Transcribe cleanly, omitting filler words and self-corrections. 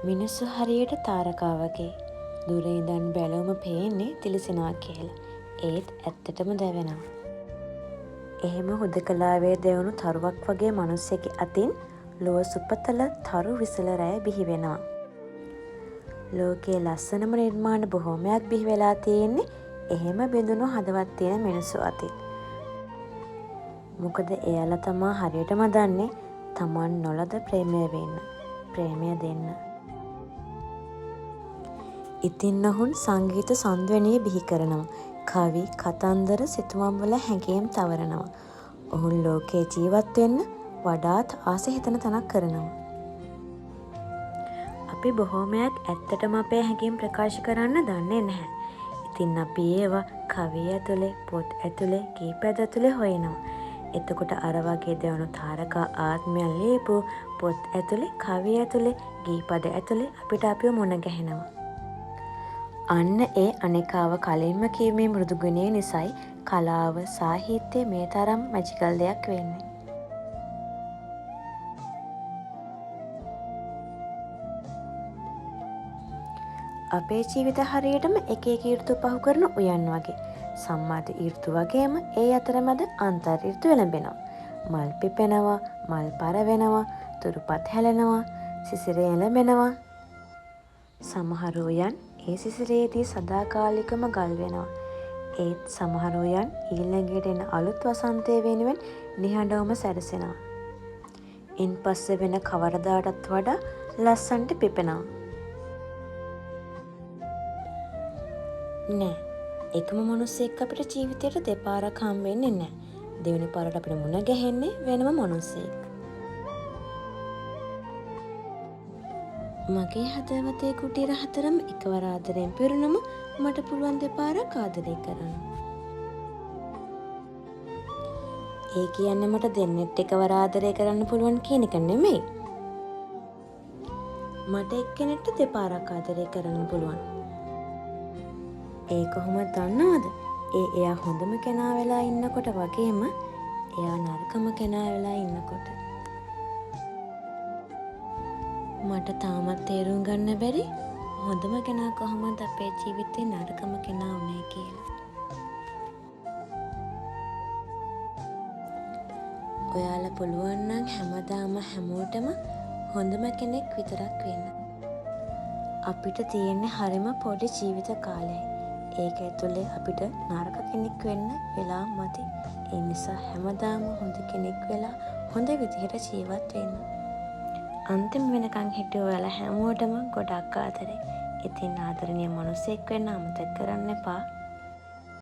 මිනිස්සු හරියට තාරකාවගේ දුරේ ඉඳන් බැලුවම පේන්නේ තිලිසනා කියලා. ඒත් ඇත්තටම දැවෙනවා. එහෙම හුදකලාවේ දැවුණු තරුවක් වගේ මනුස්සයෙක් අතින් ලොව සුපතල තරු විසල රැය බිහි වෙනවා. ලෝකයේ ලස්සනම නිර්මාණ බොහෝමයක් බිහි වෙලා තියෙන්නේ එහෙම බිඳුණු හදවත් තියෙන මිනිස්සු අතින්. මොකද එයාලා තමා හරියටම දන්නේ තමන් නොලද ප්‍රේමය වෙන්න, ප්‍රේමය දෙන්න. ඉතින් ඔවුන් සංගීත සංධ්වනිය බිහි කරනවා. කවි, කතන්දර, සිතුවම්වල හැඟීම් තවරනවා. ඔවුන් ලෝකයේ ජීවත් වෙන්න වඩාත් ආස හිතන තැනක් කරනවා. අපි බොහෝමයක් ඇත්තටම අපේ හැඟීම් ප්‍රකාශ කරන්න දන්නේ නැහැ. ඉතින් අපි ඒවා කවිය ඇතුලේ, පොත් ඇතුලේ, ගීපද ඇතුලේ හොයනවා. එතකොට අර වගේ දැවුණු තාරකා ආත්මයන් ලියපු පොත් ඇතුලේ, කවිය ඇතුලේ, ගීපද ඇතුලේ අපිට අපිව මුණ ගැහෙනවා. අන්න ඒ අනෙකාව කලින්ම කීමේ මෘදු ගුණය නිසයි කලාව, සාහිත්‍යය මේ තරම් මැජිකල් දෙයක් වෙන්නේ. අපේ ජීවිත හරියටම එක එක ඍතු පහු කරන උයන් වගේ. සම්මත ඍතු වගේම ඒ අතරමැද අන්තර් ඍතු එළඹෙනවා. මල් පිපෙනවා, මල් පර වෙනවා, තුරුපත් හැලෙනවා, සිසිරය එළඹෙනවා. සමහර උයන් ඒ සිසිරයේදී සදාකාලිකම ගල් වෙනවා. ඒත් සමහර උයන් ඊළඟට එන අලුත් වසන්තය වෙනුවෙන් නිහඬවම සැරසෙනවා. ඉන් පස්සේ වෙන කවරදාටත් වඩා ලස්සනට පිපෙනවා. නෑ, එකම මනුස්සයෙක් අපිට ජීවිතේට දෙපාරක් හම්බෙන්නේ නෑ. දෙවෙනි පාරට අපිට මුණ ගැහෙන්නේ වෙනම මනුස්සයෙක්. මගේ හදවතේ කුටීර හතරම එකවර ආදරයෙන් පිරුණම මට පුළුවන් දෙපාරක් ආදරය කරන්න. ඒ කියන්නේ මට දෙන්නෙත් එකවර ආදරය කරන්න පුළුවන් කියන එක නෙමෙයි. මට එක්කෙනෙක්ට දෙපාරක් ආදරය කරන්න පුළුවන්. ඒ කොහොමද දන්නවද? එයා හොඳම කෙනා වෙලා ඉන්නකොට වගේම එයා නරකම කෙනා වෙලා ඉන්නකොට. මට තාමත් තේරුම් ගන්න බැරි හොඳම කෙනා කොහොමද අපේ ජීවිතේ නරකම කෙනා වුනේ කියලා. ඔයාලා පුළුවන් නම් හැමදාම හැමෝටම හොඳම කෙනෙක් විතරක් වෙන්න. අපිට තියෙන්නේ හරිම පොඩි ජීවිත කාලය. ඒක ඇතුලේ අපිට නරක කෙනෙක් වෙන්න වෙලා මදි. ඒ නිසා හැමදාම හොඳ කෙනෙක් වෙලා හොඳ විදිහට ජීවත් වෙන්න. අන්තිම වෙනකන් හිටිය ඔයාලා හැමෝටම ගොඩක් ආදරේ. ඉතින් ආදරණීය මිනිස්සෙක් වෙන්න අමතක කරන්න එපා.